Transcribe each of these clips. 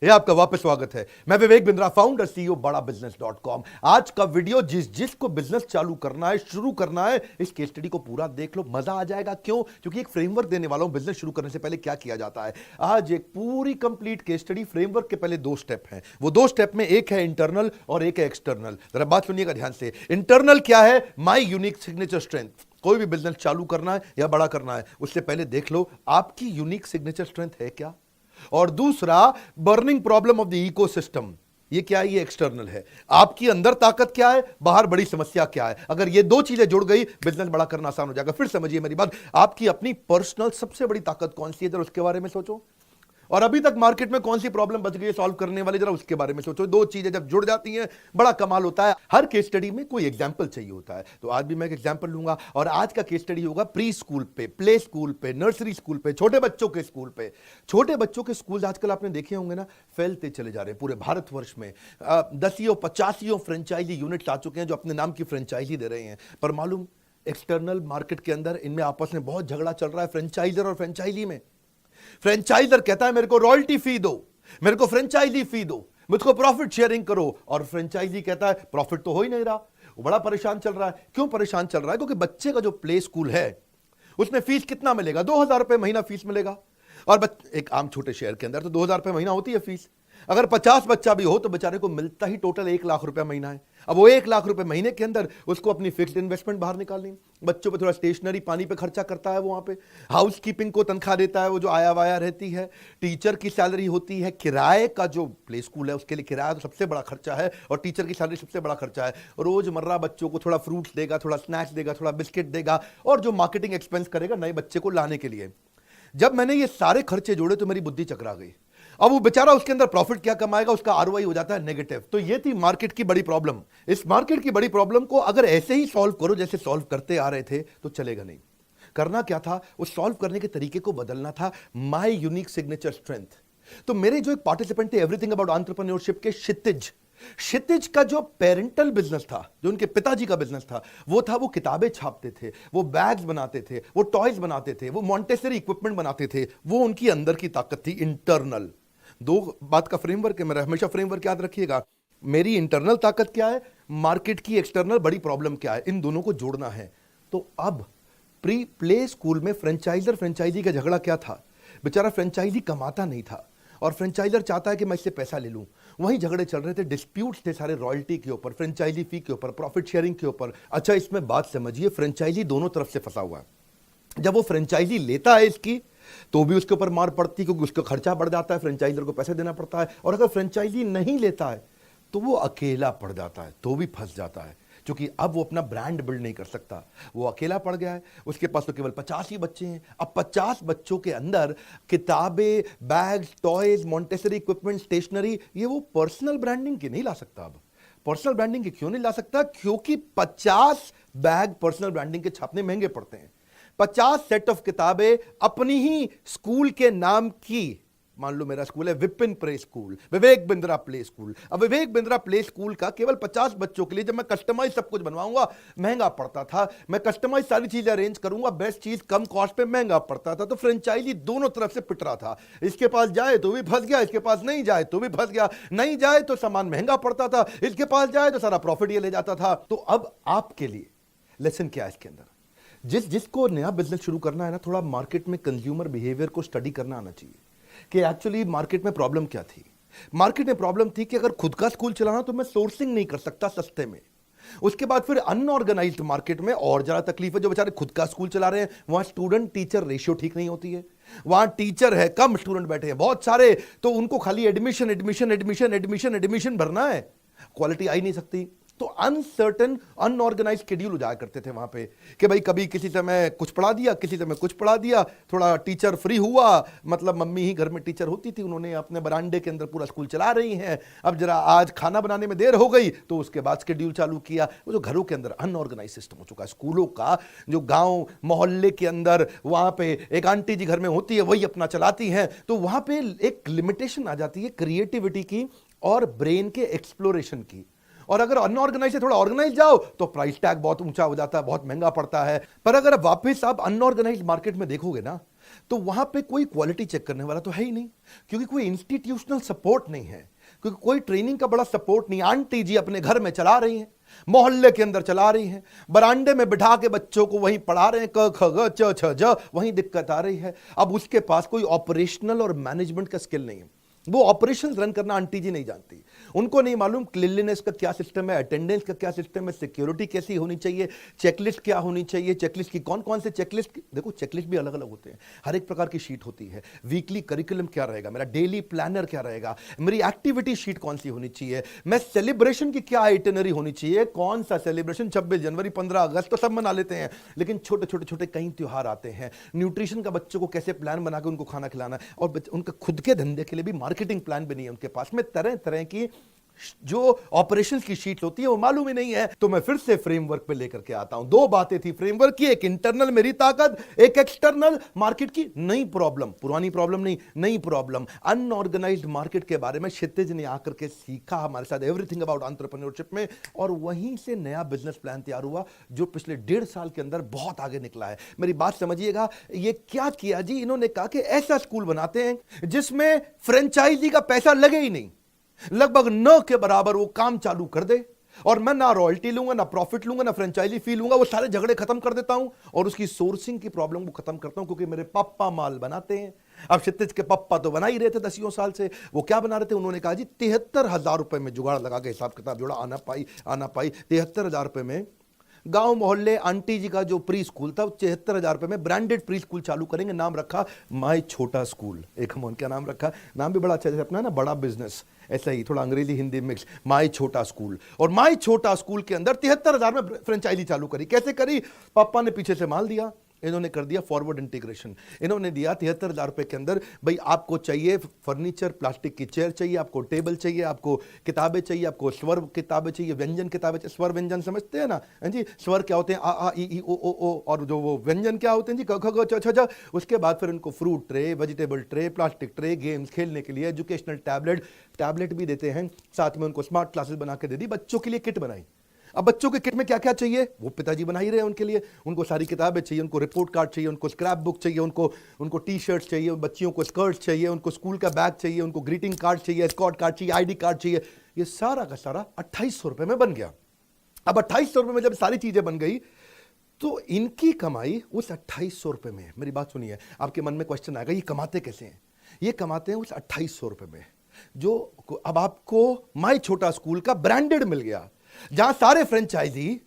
ये आपका वापस स्वागत है। मैं विवेक बिंद्रा, फाउंडर सीईओ बड़ा बिजनेस .com। आज का वीडियो जिसको बिजनेस चालू करना है, शुरू करना है, इस केस स्टडी को पूरा देख लो, मजा आ जाएगा। क्यों? क्योंकि एक फ्रेमवर्क देने वाला हूं बिजनेस शुरू करने से पहले क्या किया जाता है। आज एक पूरी कंप्लीट केस स्टडी। फ्रेमवर्क के पहले दो स्टेप हैं। वो दो स्टेप में एक है इंटरनल और एक है एक्सटर्नल। जरा बात सुनिएगा ध्यान से। इंटरनल क्या है? माई यूनिक सिग्नेचर स्ट्रेंथ। कोई भी बिजनेस चालू करना है या बड़ा करना है, उससे पहले देख लो आपकी यूनिक सिग्नेचर स्ट्रेंथ है क्या। और दूसरा, burning problem of the ecosystem. ये क्या है? ये एक्सटर्नल है। आपकी अंदर ताकत क्या है, बाहर बड़ी समस्या क्या है। अगर ये दो चीजें जुड़ गई, बिजनेस बड़ा करना आसान हो जाएगा। फिर समझिए मेरी बात। आपकी अपनी पर्सनल सबसे बड़ी ताकत कौन सी है, जरा उसके बारे में सोचो। और अभी तक मार्केट में कौन सी प्रॉब्लम बच गई है सॉल्व करने वाली, जरा उसके बारे में सोचो। दो चीजें जब जुड़ जाती हैं, बड़ा कमाल होता है। हर केस स्टडी में कोई एग्जांपल चाहिए होता है, तो आज भी मैं एक एग्जांपल लूंगा। और आज का केस स्टडी होगा प्री स्कूल पे, प्ले स्कूल पे, नर्सरी स्कूल पे, छोटे बच्चों के स्कूल पे। छोटे बच्चों के स्कूल आजकल आपने देखे होंगे ना, फैलते चले जा रहे हैं पूरे भारतवर्ष में। 10 50 फ्रेंचाइजी यूनिट्स आ चुके हैं जो अपने नाम की फ्रेंचाइजी दे रहे हैं। पर मालूम, एक्सटर्नल मार्केट के अंदर इनमें आपस में बहुत झगड़ा चल रहा है, फ्रेंचाइजर और फ्रेंचाइजी में। फ्रेंचाइजर कहता है मेरे को रॉयल्टी फी दो, मेरे को फ्रेंचाइजी फी दो, मुझको प्रॉफिट शेयरिंग करो। और फ्रेंचाइजी कहता है प्रॉफिट तो हो ही नहीं रहा। वो बड़ा परेशान चल रहा है। क्यों परेशान चल रहा है? क्योंकि बच्चे का जो प्ले स्कूल है उसमें फीस कितना मिलेगा? 2000 रुपए महीना फीस मिलेगा। और एक आम छोटे शहर के अंदर तो 2000 रुपए महीना होती है फीस। अगर 50 बच्चा भी हो तो बेचारे को मिलता ही टोटल 1 लाख रुपए महीना है। अब वो 1 लाख रुपए महीने के अंदर उसको अपनी फिक्स्ड इन्वेस्टमेंट बाहर निकालनी। बच्चों पे थोड़ा स्टेशनरी पानी पे खर्चा करता है, वो वहां पे हाउस कीपिंग को तनख्वाह देता है, वो जो आया वाया रहती है, टीचर की सैलरी होती है, किराए का जो प्ले स्कूल है उसके लिए किराया तो सबसे बड़ा खर्चा है, और टीचर की सैलरी सबसे बड़ा खर्चा है। रोजमर्रा बच्चों को थोड़ा फ्रूट्स देगा, थोड़ा स्नैक्स देगा, थोड़ा बिस्किट देगा, और जो मार्केटिंग एक्सपेंस करेगा नए बच्चे को लाने के लिए। जब मैंने ये सारे खर्चे जोड़े तो मेरी बुद्धि चकरा गई। अब वो बेचारा उसके अंदर प्रॉफिट क्या कमाएगा, उसका आरओआई हो जाता है नेगेटिव। तो ये थी मार्केट की बड़ी प्रॉब्लम। इस मार्केट की बड़ी प्रॉब्लम को अगर ऐसे ही सॉल्व करो जैसे सॉल्व करते आ रहे थे तो चलेगा नहीं। करना क्या था? उस सॉल्व करने के तरीके को बदलना था। माई यूनिक सिग्नेचर स्ट्रेंथ। तो मेरे जो एक पार्टिसिपेंट थे एवरीथिंग अबाउट एंटरप्रेन्योरशिप के, क्षितिज का जो पेरेंटल बिजनेस था, जो उनके पिताजी का बिजनेस था, वो किताबें छापते थे, वो बैग्स बनाते थे, वो टॉयज बनाते थे, वो मॉन्टेसरी इक्विपमेंट बनाते थे। वो उनकी अंदर की ताकत थी, इंटरनल। दो बात का फ्रेमवर्क है मेरा, हमेशा फ्रेमवर्क याद रखिएगा। मेरी इंटरनल ताकत क्या है, मार्केट की एक्सटर्नल बड़ी प्रॉब्लम क्या है, इन दोनों को जोड़ना है। तो अब प्री प्ले स्कूल में फ्रेंचाइजर फ्रेंचाइजी का झगड़ा क्या था? बेचारा फ्रेंचाइजी कमाता नहीं था और फ्रेंचाइजर चाहता है कि मैं इससे पैसा ले लूं। वहीं झगड़े चल रहे थे, डिस्प्यूट्स थे सारे रॉयल्टी के ऊपर, फ्रेंचाइजी फी के ऊपर, प्रॉफिट शेयरिंग के ऊपर। अच्छा, इसमें बात समझिए, फ्रेंचाइजी दोनों तरफ से फंसा हुआ है। जब वो फ्रेंचाइजी लेता है इसकी, तो भी उसके ऊपर मार पड़ती, क्योंकि उसका खर्चा बढ़ जाता है, फ्रेंचाइजर को पैसे देना पड़ता है। और अगर फ्रेंचाइजी नहीं लेता है तो वो अकेला पड़ जाता है, तो भी फंस जाता है, क्योंकि अब वो अपना ब्रांड बिल्ड नहीं कर सकता। वो अकेला पड़ गया है, उसके पास तो केवल 50 ही बच्चे हैं। अब 50 बच्चों के अंदर किताबें, bags, toys, Montessori equipment, stationery, ये वो पर्सनल ब्रांडिंग की नहीं ला सकता। अब पर्सनल ब्रांडिंग की क्यों नहीं ला सकता? क्योंकि 50 बैग पर्सनल ब्रांडिंग के छापने महंगे पड़ते हैं। 50 सेट ऑफ किताबें अपनी ही स्कूल के नाम की, मान लो मेरा स्कूल है Vipin play school, Vivek Bindra play school. अब विवेक बिंद्रा प्ले स्कूल का केवल 50 बच्चों के लिए जब मैं कस्टमाइज सब कुछ बनवाऊंगा, महंगा पड़ता था। मैं कस्टमाइज सारी चीजें अरेंज करूंगा, बेस्ट चीज कम कॉस्ट पे, महंगा पड़ता था। तो फ्रेंचाइजी दोनों तरफ से पिट रहा था। इसके पास जाए तो भी फंस गया, इसके पास नहीं जाए तो भी फंस गया। नहीं जाए तो सामान महंगा पड़ता था, इसके पास जाए तो सारा प्रॉफिट ये ले जाता था। तो अब आपके लिए लेसन क्या है इसके अंदर? जिसको नया बिजनेस शुरू करना है ना, थोड़ा मार्केट में कंज्यूमर बिहेवियर को स्टडी करना आना चाहिए कि एक्चुअली मार्केट में प्रॉब्लम क्या थी। मार्केट में प्रॉब्लम थी कि अगर खुद का स्कूल चलाना तो मैं सोर्सिंग नहीं कर सकता सस्ते में। उसके बाद फिर अनऑर्गेनाइज्ड मार्केट में और ज्यादा तकलीफ है। जो बेचारे खुद का स्कूल चला रहे हैं, वहां स्टूडेंट टीचर रेशियो ठीक नहीं होती है। वहां टीचर है, कम स्टूडेंट बैठे हैं बहुत सारे, तो उनको खाली admission admission admission admission admission भरना है, क्वालिटी आ ही नहीं सकती। तो अनसर्टन, अनऑर्गेनाइज शेड्यूल हो जाया करते थे वहां पे कि भाई कभी किसी समय कुछ पढ़ा दिया, किसी समय कुछ पढ़ा दिया, थोड़ा टीचर फ्री हुआ, मतलब मम्मी ही घर में टीचर होती थी, उन्होंने अपने बरांडे के अंदर पूरा स्कूल चला रही हैं। अब जरा आज खाना बनाने में देर हो गई तो उसके बाद शेड्यूल चालू किया। वो जो घरों के अंदर अनऑर्गेनाइज सिस्टम हो चुका है स्कूलों का, जो गांव मोहल्ले के अंदर वहां पे एक आंटी जी घर में होती है, वही अपना चलाती हैं, तो वहां पे एक लिमिटेशन आ जाती है क्रिएटिविटी की और ब्रेन के एक्सप्लोरेशन की। और अगर अनऑर्गेनाइज से थोड़ा ऑर्गेनाइज जाओ तो प्राइस टैग बहुत ऊंचा हो जाता है, बहुत महंगा पड़ता है। पर अगर वापस आप अनऑर्गेनाइज मार्केट में देखोगे ना, तो वहां पे कोई क्वालिटी चेक करने वाला तो है ही नहीं, क्योंकि कोई इंस्टीट्यूशनल सपोर्ट नहीं है, क्योंकि कोई ट्रेनिंग का बड़ा सपोर्ट नहीं। आंटी जी अपने घर में चला रही हैं, मोहल्ले के अंदर चला रही हैं, बरांडे में बिठा के बच्चों को वहीं पढ़ा रहे हैं, क ख ग च छ ज, वहीं दिक्कत आ रही है। अब उसके पास कोई ऑपरेशनल और मैनेजमेंट का स्किल नहीं है, वो ऑपरेशंस रन करना आंटी जी नहीं जानती, उनको नहीं मालूम क्लीनलीनेस का क्या सिस्टम है, अटेंडेंस का क्या सिस्टम है, सिक्योरिटी कैसी होनी चाहिए, चेकलिस्ट क्या होनी चाहिए, चेकलिस्ट की कौन कौन से चेकलिस्ट, देखो चेकलिस्ट भी अलग अलग होते हैं, हर एक प्रकार की शीट होती है, वीकली करिकुलम क्या रहेगा, मेरा डेली प्लानर क्या रहेगा, मेरी एक्टिविटी शीट कौन सी होनी चाहिए, मैं सेलिब्रेशन की क्या आइटनरी होनी चाहिए, कौन सा सेलिब्रेशन 26 जनवरी 15 अगस्त तो सब मना लेते हैं, लेकिन छोटे छोटे छोटे कई त्योहार आते हैं, न्यूट्रिशन का बच्चों को कैसे प्लान बना के उनको खाना खिलाना है, और उनका खुद के धंधे के लिए भी मार्केटिंग प्लान भी नहीं है उनके पास में, तरह तरह की जो ऑपरेशंस की शीट होती है वो मालूम ही नहीं है। तो मैं फिर से फ्रेमवर्क पे लेकर के आता हूं, दो बातें थी फ्रेमवर्क की, एक इंटरनल मेरी ताकत, एक एक्सटर्नल मार्केट की नई प्रॉब्लम, पुरानी प्रॉब्लम नहीं, नई प्रॉब्लम, अनऑर्गेनाइज्ड मार्केट के बारे में क्षितिज ने आकर के सीखा हमारे साथ एवरीथिंग अबाउट एंटरप्रेन्योरशिप में, और वहीं से नया बिजनेस प्लान तैयार हुआ जो पिछले 1.5 साल के अंदर बहुत आगे निकला है। मेरी बात समझिएगा, ये क्या किया जी, इन्होंने कहा कि ऐसा स्कूल बनाते हैं जिसमें फ्रेंचाइजी का पैसा लगे ही नहीं, लगभग न के बराबर वो काम चालू कर दे, और मैं ना रॉयल्टी लूंगा, ना प्रॉफिट लूंगा, ना फ्रेंचाइजी फी लूंगा, वो सारे झगड़े खत्म कर देता हूं और उसकी सोर्सिंग की प्रॉब्लम को खत्म करता हूं, क्योंकि मेरे पापा माल बनाते हैं। अब क्षितिज के पापा तो बना ही रहे थे 10 साल से, वो क्या बना रहे थे, उन्होंने कहा जी 73,000 रुपए में जुगाड़ लगा के हिसाब किताब जोड़ा, आना पाई 73,000 रुपए में गांव मोहल्ले आंटी जी का जो प्री स्कूल था, 73,000 रुपए में ब्रांडेड प्री स्कूल चालू करेंगे, नाम रखा माई छोटा स्कूल। एक हम क्या नाम रखा, नाम भी बड़ा अच्छा जैसे अपना है ना, बड़ा बिजनेस, ऐसा ही थोड़ा अंग्रेजी हिंदी मिक्स, माई छोटा स्कूल। और माई छोटा स्कूल के अंदर 73,000 में फ्रेंचाइजी चालू करी। कैसे करी, पापा ने पीछे से माल दिया, इन्होंने कर दिया फॉरवर्ड इंटीग्रेशन, इन्होंने दिया 73,000 रुपए के अंदर, भाई आपको चाहिए फर्नीचर, प्लास्टिक की चेयर चाहिए, आपको टेबल चाहिए, आपको किताबें चाहिए, आपको स्वर किताबें चाहिए, व्यंजन किताबें चाहिए, स्वर व्यंजन समझते हैं ना जी, स्वर क्या होते हैं, आ ई ओ, और जो वो व्यंजन क्या होते हैं जी, क ख ग छ छ ज। उसके बाद फिर इनको fruit tray, vegetable tray, plastic tray, games खेलने के लिए, एजुकेशनल टैबलेट भी देते हैं, साथ में उनको स्मार्ट क्लासेस बना के दे दी, बच्चों के लिए किट बनाई। अब बच्चों के किट में क्या क्या चाहिए वो पिताजी बना ही रहे हैं उनके लिए, उनको सारी किताबें चाहिए, उनको रिपोर्ट कार्ड चाहिए, उनको स्क्रैप बुक चाहिए, उनको टी शर्ट्स चाहिए, बच्चियों को स्कर्ट्स चाहिए, उनको स्कूल का बैग चाहिए, उनको ग्रीटिंग कार्ड चाहिए, स्कॉट कार्ड चाहिए, आईडी कार्ड चाहिए। ये सारा का सारा 2800 रुपए में बन गया। अब 2800 रुपए में जब सारी चीजें बन गई तो इनकी कमाई उस 2800 रुपए में, मेरी बात सुनिए, आपके मन में क्वेश्चन आएगा ये कमाते कैसे हैं, ये कमाते हैं उस 2800 रुपए में जो अब आपको माई छोटा स्कूल का ब्रांडेड मिल गया, जहां सारे फ्रेंचाइजी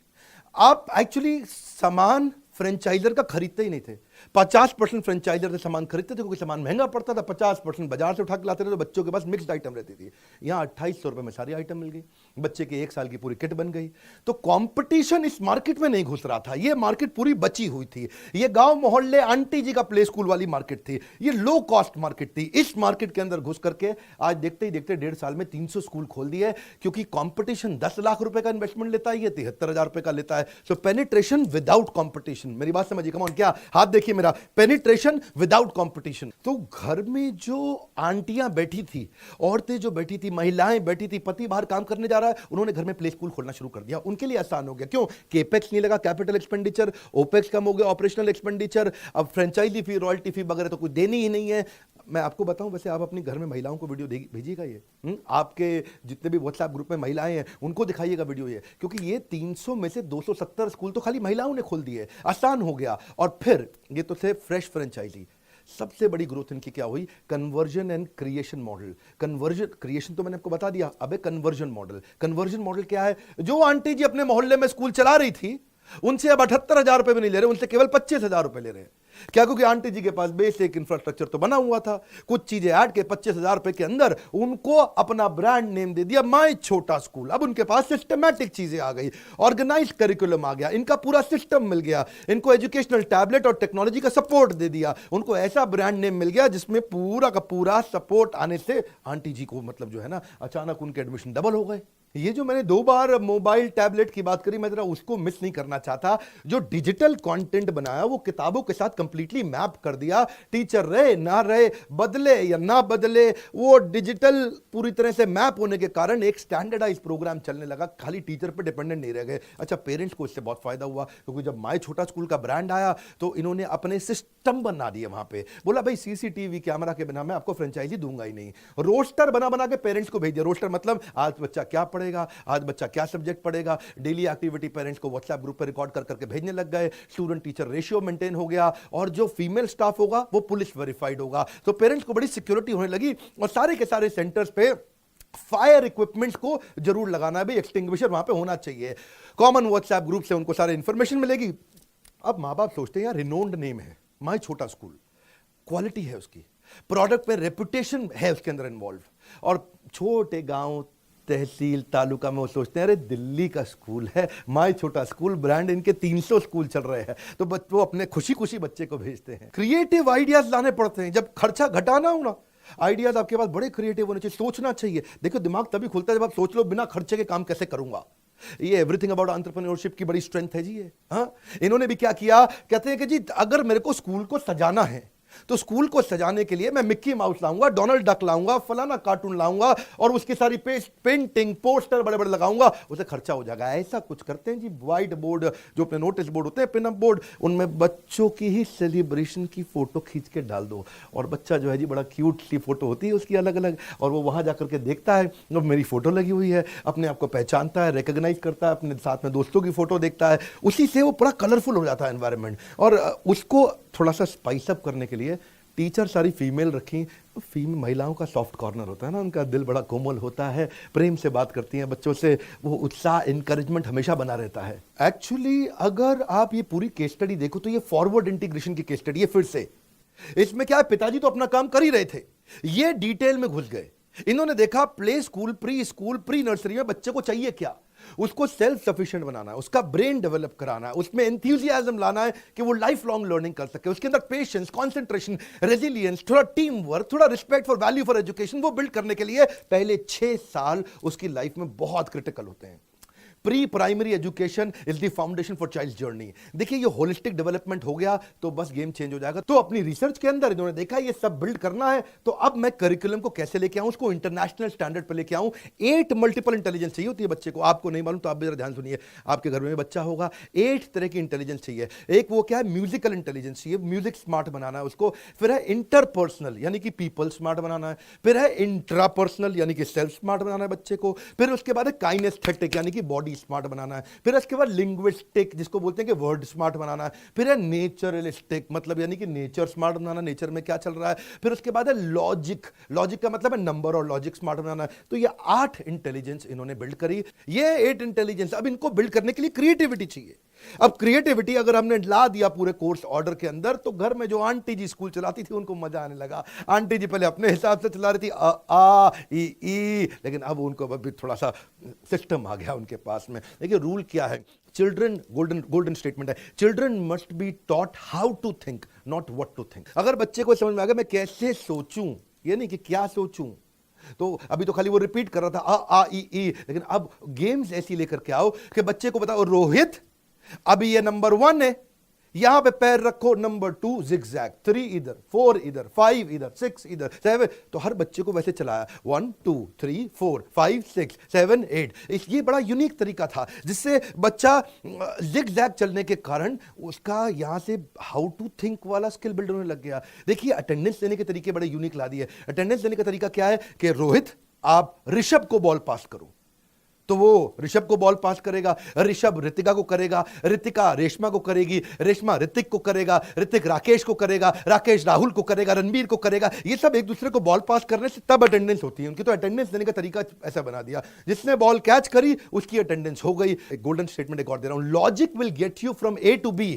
आप एक्चुअली सामान फ्रेंचाइजर का खरीदते ही नहीं थे, 50% फ्रेंचाइजर से सामान खरीदते थे क्योंकि सामान महंगा पड़ता था, 50% बाजार से उठा के लाते थे, तो बच्चों के पास मिक्स्ड आइटम रहती थी। यहाँ 2800 रुपए में सारी आइटम मिल गई, बच्चे की 1 साल की पूरी किट बन गई। तो कंपटीशन इस मार्केट में नहीं घुस रहा था, ये मार्केट पूरी बची हुई थी, ये गांव मोहल्ले आंटी जी का प्ले स्कूल वाली मार्केट थी, ये लो कॉस्ट मार्केट थी। इस मार्केट के अंदर घुस करके आज देखते ही देखते 1.5 साल में 300 स्कूल खोल दिए, क्योंकि कॉम्पिटिशन 10 लाख रुपए का इन्वेस्टमेंट लेता है, ये 73,000 रुपए का लेता है। सो पेनिट्रेशन विदाउट कॉम्पिटिशन, मेरी बात समझिए, कम ऑन, क्या हाथ देखिए मेरा, पेनिट्रेशन विदाउट कंपटीशन। तो घर में जो आंटियां बैठी थी, औरतें जो बैठी थी, महिलाएं बैठी थी, पति बाहर काम करने जा रहा है, उन्होंने घर में प्ले स्कूल खोलना शुरू कर दिया, उनके लिए आसान हो गया। क्यों, केपेक्स नहीं लगा, कैपिटल एक्सपेंडिचर, ओपेक्स कम हो गया, ऑपरेशनल एक्सपेंडिचर, अब फ्रेंचाइजी फी, रॉयल्टी फी वगैरह तो कोई देनी ही नहीं है। मैं आपको बताऊं, वैसे आप अपने घर में महिलाओं को वीडियो भेजिएगा, ये आपके जितने भी व्हाट्सएप ग्रुप में महिलाएं हैं उनको दिखाइएगा वीडियो ये, क्योंकि ये 300 में से 270 स्कूल तो खाली महिलाओं ने खोल दिए, आसान हो गया। और फिर ये तो थे फ्रेश फ्रेंचाइजी, सबसे बड़ी ग्रोथ इनकी क्या हुई, conversion and creation model. Conversion creation तो मैंने आपको बता दिया, अब कन्वर्जन मॉडल। कन्वर्जन मॉडल क्या है, जो आंटी जी अपने मोहल्ले में स्कूल चला रही थी उनसे अब 78,000 रुपए भी नहीं ले रहे, उनसे केवल 25,000 रुपए ले रहे हैं। क्या, क्योंकि आंटी जी के पास बेसिक इंफ्रास्ट्रक्चर तो बना हुआ था, कुछ चीजें ऐड के 25,000 रुपए के अंदर उनको अपना ब्रांड नेम दे दिया, माई छोटा स्कूल। अब उनके पास सिस्टमैटिक चीजें आ गई, ऑर्गेनाइज करिकुलम आ गया, इनका पूरा सिस्टम मिल गया, इनको एजुकेशनल टैबलेट और टेक्नोलॉजी का सपोर्ट दे दिया, उनको ऐसा ब्रांड नेम मिल गया जिसमें पूरा का पूरा सपोर्ट आने से आंटी जी को मतलब जो है ना, अचानक उनके एडमिशन डबल हो गए। ये जो मैंने 2 बार मोबाइल टैबलेट की बात करी, मैं जरा उसको मिस नहीं करना चाहता। जो डिजिटल कंटेंट बनाया वो किताबों के साथ कंप्लीटली मैप कर दिया। टीचर रहे ना रहे, बदले या ना बदले, वो डिजिटल पूरी तरह से मैप होने के कारण एक स्टैंडर्डाइज प्रोग्राम चलने लगा, खाली टीचर पर डिपेंडेंट नहीं रह गए। अच्छा, पेरेंट्स को इससे बहुत फायदा हुआ, क्योंकि जब माय छोटा स्कूल का ब्रांड आया तो इन्होंने अपने सिस्टम बना दिए वहां पे। बोला भाई सीसीटीवी कैमरा के बिना मैं आपको फ्रेंचाइजी दूंगा ही नहीं। रोस्टर बना बना के पेरेंट्स को भेज दिया। रोस्टर मतलब आज बच्चा क्या पढ़ेगा, आज बच्चा क्या सब्जेक्ट पढ़ेगा, डेली एक्टिविटी पेरेंट्स को व्हाट्सएप ग्रुप पर रिकॉर्ड कर करके भेजने लग गए। स्टूडेंट टीचर रेशियो मेंटेन हो गया, और जो फीमेल स्टाफ होगा वो पुलिस वेरीफाइड होगा। तो पेरेंट्स को बड़ी सिक्योरिटी होने लगी, और सारे के सारे सेंटर्स पे फायर इक्विपमेंट्स को जरूर लगाना है भाई, एक्सटिंग्विशर वहां पे होना चाहिए। कॉमन व्हाट्सएप ग्रुप से उनको सारे इंफॉर्मेशन मिलेगी। अब माँ बाप सोचते हैं यार रिनोन्ड नेम है, माय छोटा स्कूल, क्वालिटी है उसकी, प्रोडक्ट पे रेपुटेशन है उसके अंदर इन्वॉल्व, और छोटे गांव तहसील तालुका में वो सोचते हैं अरे दिल्ली का स्कूल है, माय छोटा स्कूल ब्रांड, इनके 300 स्कूल चल रहे हैं, तो वो अपने खुशी खुशी बच्चे को भेजते हैं। क्रिएटिव आइडियाज लाने पड़ते हैं, जब खर्चा घटाना हो ना, आइडियाज आपके पास बड़े क्रिएटिव होने चाहिए, सोचना चाहिए। देखो दिमाग तभी खुलता है जब आप सोच लो बिना खर्चे के काम कैसे करूंगा। ये एवरीथिंग अबाउट एंटरप्रेन्योरशिप की बड़ी स्ट्रेंथ है जी ये। हाँ, इन्होंने भी क्या किया, कहते हैं कि जी अगर मेरे को स्कूल को सजाना है तो स्कूल को सजाने के लिए मैं मिक्की माउस लाऊंगा, डोनाल्ड डक लाऊंगा, फलाना कार्टून लाऊंगा, और उसकी सारी पेंटिंग पोस्टर बड़े बड़े लगाऊंगा, उसे खर्चा हो जाएगा। ऐसा कुछ करते हैं जी। व्हाइट बोर्ड जो अपने नोटिस बोर्ड होते हैं, पिन अप बोर्ड, उनमें बच्चों की ही सेलिब्रेशन की फोटो खींच के डाल दो, और बच्चा जो है जी बड़ा क्यूट सी फोटो होती है उसकी अलग अलग, और वो वहां जाकर के देखता है अब मेरी फोटो लगी हुई है, अपने आप को पहचानता है, रिकॉग्नाइज करता है, अपने साथ में दोस्तों की फोटो देखता है, उसी से वो पूरा कलरफुल हो जाता है एनवायरनमेंट। और उसको थोड़ा सा स्पाइस अप करने के लिए टीचर सारी फीमेल रखी। फीमेल महिलाओं का सॉफ्ट कॉर्नर होता है ना, उनका दिल बड़ा कोमल होता है, प्रेम से बात करती हैं बच्चों से, वो उत्साह इनकरेजमेंट हमेशा बना रहता है। एक्चुअली अगर आप ये पूरी केस स्टडी देखो तो ये फॉरवर्ड इंटीग्रेशन की केस स्टडी है। फिर से इसमें क्या है, पिताजी तो अपना काम कर ही रहे थे, ये डिटेल में घुस गए। इन्होंने देखा प्ले स्कूल, प्री नर्सरी में बच्चे को चाहिए क्या, उसको सेल्फ सफिशिएंट बनाना है, उसका ब्रेन डेवलप कराना है, उसमें एंथुसियाज्म लाना है कि वो लाइफ लॉन्ग लर्निंग कर सके, उसके अंदर पेशेंस, कंसंट्रेशन, रेजिलियंस, थोड़ा टीम वर्क, थोड़ा respect for value for education, वो बिल्ड करने के लिए पहले 6 साल उसकी लाइफ में बहुत क्रिटिकल होते हैं। Pre primary education is the foundation for child journey. देखिए ये होलिस्टिक डेवलपमेंट हो गया तो बस गेम चेंज हो जाएगा। तो अपनी रिसर्च के अंदर इन्होंने देखा ये सब बिल्ड करना है, तो अब मैं करिकुलम को कैसे लेके आऊं, उसको इंटरनेशनल स्टैंडर्ड पे लेके आऊं। 8 मल्टीपल इंटेलिजेंस चाहिए होती है बच्चे को, आपको नहीं मालूम तो आप भी जरा ध्यान सुनिए, आपके घर में बच्चा होगा, 8 तरह की इंटेलिजेंस चाहिए। एक वो क्या है, म्यूजिकल इंटेलिजेंस चाहिए, म्यूजिक स्मार्ट बनाना है उसको। फिर है इंटरपर्सनल यानी कि पीपल स्मार्ट बनाना है। फिर है इंट्रापर्सनल यानी कि सेल्फ स्मार्ट बनाना है बच्चे को। फिर उसके बाद है काइनेस्थेटिक यानी कि बॉडी स्मार्ट बनाना है। फिर इसके बाद लिंग्विस्टिक जिसको बोलते हैं कि वर्ड स्मार्ट बनाना है। फिर है नेचरलिस्टिक मतलब यानी कि नेचर स्मार्ट बनाना, नेचर में क्या चल रहा है। फिर उसके बाद है लॉजिक, लॉजिक का मतलब है नंबर और लॉजिक स्मार्ट बनाना है। तो ये 8 इंटेलिजेंस इन्होंने बिल्ड करी। ये 8 इंटेलिजेंस, अब इनको बिल्ड करने के लिए क्रिएटिविटी चाहिए। अब क्रिएटिविटी अगर हमने ला दिया पूरे कोर्स ऑर्डर के अंदर, तो घर में जो आंटी जी स्कूल चलाती थी उनको मजा आने लगा। आंटी जी पहले अपने हिसाब से चला रही थी आ ई, लेकिन अब उनको अभी थोड़ा सा सिस्टम आ गया उनके पास में। देखिए रूल क्या है, चिल्ड्रन, गोल्डन स्टेटमेंट है, children must be taught how to think not what to think. अगर बच्चे को समझ में आ गया मैं कैसे सोचूं, ये नहीं कि क्या सोचूं, तो अभी तो खाली वो रिपीट कर रहा था आ ई, लेकिन अब गेम्स ऐसी लेकर के आओ कि बच्चे को बताओ रोहित अभी ये नंबर 1 है, यहां पे पैर रखो, नंबर 2 जिगजैग, 3 इधर, 4 इधर, 5 इधर, 6 इधर, 7। तो हर बच्चे को वैसे चलाया 1 2 3 4 5 6 7 8। ये बड़ा यूनिक तरीका था जिससे बच्चा जिगजैग चलने के कारण उसका यहां से हाउ टू थिंक वाला स्किल बिल्ड होने लग गया। देखिए अटेंडेंस देने के तरीके बड़े यूनिक ला दिए। अटेंडेंस देने का तरीका क्या है कि रोहित आप ऋषभ को बॉल पास करो, तो वो ऋषभ को बॉल पास करेगा, ऋषभ रितिका को करेगा, रितिका रेशमा को करेगी, रेशमा ऋतिक को करेगा, ऋतिक राकेश को करेगा, राकेश राहुल को करेगा, रणबीर को करेगा। ये सब एक दूसरे को बॉल पास करने से तब अटेंडेंस होती है उनकी। तो अटेंडेंस देने का तरीका ऐसा बना दिया, जिसने बॉल कैच करी उसकी अटेंडेंस हो गई। एक गोल्डन स्टेटमेंट एक और दे रहा हूं, logic will get you from A to B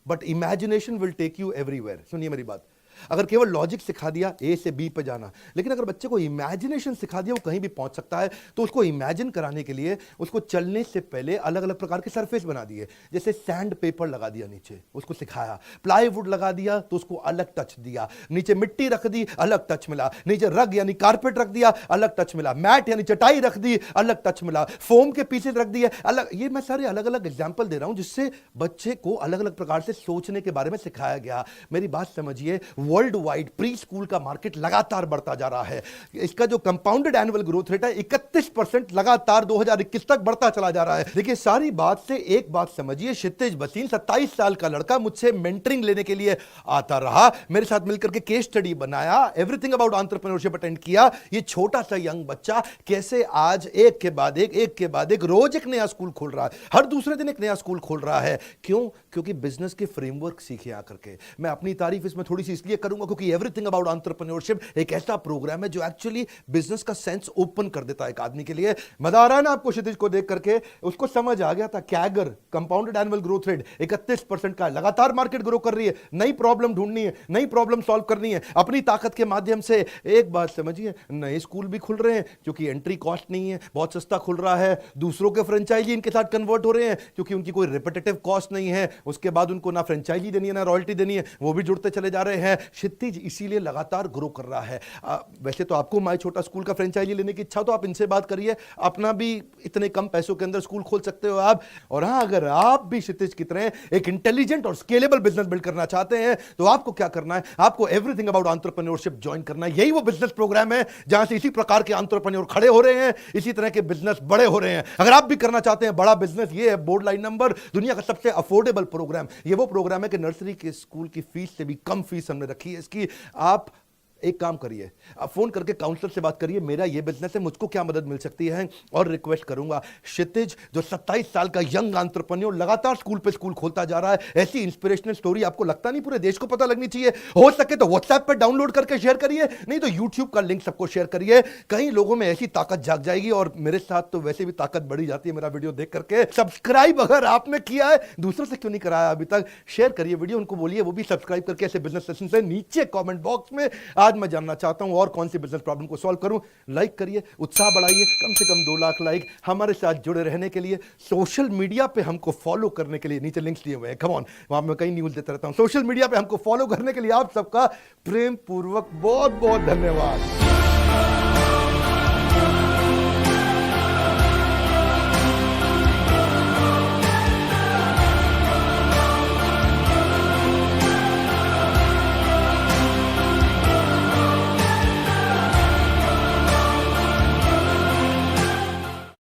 but imagination will take you everywhere. सुनिए मेरी बात, अगर केवल लॉजिक सिखा दिया ए से बी पे जाना, लेकिन अगर बच्चे को इमेजिनेशन सिखा दिया वो कहीं भी पहुंच सकता है। तो उसको इमेजिन कराने के लिए उसको चलने से पहले अलग अलग प्रकार के सरफेस बना दिए, जैसे सैंड पेपर लगा दिया नीचे, उसको सिखाया, प्लाईवुड लगा दिया तो उसको अलग टच दिया, नीचे मिट्टी रख दी अलग टच मिला, नीचे रग यानी कारपेट रख दिया अलग टच मिला, मैट यानी चटाई रख दी अलग टच मिला, फोम के पीसेस रख दिए अलग। ये मैं सारे अलग अलग एग्जांपल दे रहा हूं जिससे बच्चे को अलग अलग प्रकार से सोचने के बारे में सिखाया गया। मेरी बात समझिए, वर्ल्ड वाइड प्री स्कूल का मार्केट लगातार बढ़ता जा रहा है। इसका जो कंपाउंडेड एनुअल ग्रोथ रेट है 31% लगातार 2021 तक बढ़ता चला जा रहा है। देखिए, सारी बात से एक बात समझिए, क्षितिज भसीन 27 साल का लड़का मुझसे मेंटरिंग लेने के लिए आता रहा, मेरे साथ मिलकर के केस स्टडी बनाया, एवरीथिंग अबाउट एंटरप्रेन्योरशिप अटेंड किया। ये छोटा सा यंग बच्चा कैसे आज एक के बाद एक रोज एक नया स्कूल खोल रहा है, हर दूसरे दिन एक नया स्कूल खोल रहा है। क्यों? क्योंकि बिजनेस के फ्रेमवर्क सीखे आकर के। मैं अपनी तारीफ इसमें थोड़ी सी इसलिए करूंगा क्योंकि एवरीथिंग अबाउट एंटरप्रेन्योरशिप एक ऐसा प्रोग्राम है जो एक्चुअली बिजनेस का सेंस ओपन कर देता है एक आदमी के लिए। मजा आ रहा है ना आपको क्षितिज को देख करके? उसको समझ आ गया था CAGR compounded annual growth rate 31% का, लगातार मार्केट ग्रो कर रही है, नई प्रॉब्लम ढूंढनी है, नई प्रॉब्लम सॉल्व करनी है अपनी ताकत के माध्यम से। एक बात समझिए, नए स्कूल भी खुल रहे हैं क्योंकि एंट्री कॉस्ट नहीं है, बहुत सस्ता खुल रहा है। दूसरों के फ्रेंचाइजी इनके साथ कन्वर्ट हो रहे हैं क्योंकि उनकी कोई रिपीटेटिव कॉस्ट नहीं है, उसके बाद उनको ना फ्रेंचाइजी देनी है ना रॉयल्टी देनी है, वो भी जुड़ते चले जा रहे हैं। क्षितिज इसीलिए लगातार ग्रो कर रहा है। वैसे तो आपको माय छोटा स्कूल का फ्रेंचाइजी लेने की इच्छा तो आप इनसे बात करिए, अपना भी इतने कम पैसों के अंदर स्कूल खोल सकते हो आप। और हां, अगर आप भी क्षितिज की तरह एक इंटेलिजेंट और स्केलेबल बिजनेस बिल्ड करना चाहते हैं तो आपको क्या करना है? आपको एवरीथिंग अबाउट एंटरप्रेन्योरशिप ज्वाइन करना है। यही वो बिजनेस प्रोग्राम है जहां से इसी प्रकार के एंटरप्रेन्योर खड़े हो रहे हैं, इसी तरह के बिजनेस बड़े हो रहे हैं। अगर आप भी करना चाहते हैं बड़ा बिजनेस, ये है बोर्ड लाइन नंबर, दुनिया का सबसे अफोर्डेबल प्रोग्राम। ये वो प्रोग्राम है कि नर्सरी के स्कूल की फीस से भी कम फीस हमने रखी है इसकी। आप एक काम करिए, आप फोन करके काउंसलर से बात करिए, मेरा ये बिजनेस है, मुझको क्या मदद मिल सकती है। और रिक्वेस्ट करूंगा, क्षितिज जो 27 साल का यंग एंटरप्रेन्योर लगातार स्कूल पे स्कूल खोलता जा रहा है, ऐसी इंस्पिरेशनल स्टोरी आपको लगता नहीं पूरे देश को पता लगनी चाहिए? हो सके तो व्हाट्सएप पर डाउनलोड करके शेयर करिए, नहीं तो यूट्यूब का लिंक सबको शेयर करिए। कई लोगों में ऐसी ताकत जाग जाएगी और मेरे साथ तो वैसे भी ताकत बढ़ी जाती है मेरा वीडियो देख करके। सब्सक्राइब अगर आपने किया है, दूसरों से क्यों नहीं कराया अभी तक, शेयर करिए वीडियो, उनको बोलिए वो भी सब्सक्राइब करके ऐसे बिजनेस सेशन से। नीचे कमेंट बॉक्स में आज मैं जानना चाहता हूं और कौन सी बिजनेस प्रॉब्लम को सॉल्व करूं। लाइक करिए, उत्साह बढ़ाइए, कम से कम 2 लाख लाइक। हमारे साथ जुड़े रहने के लिए, सोशल मीडिया पे हमको फॉलो करने के लिए नीचे लिंक्स दिए हुए हैं, कम ऑन, वहां मैं कई न्यूज़ देता रहता हूं। सोशल मीडिया पे हमको फॉलो करने के लिए आप सबका प्रेम पूर्वक बहुत बहुत धन्यवाद।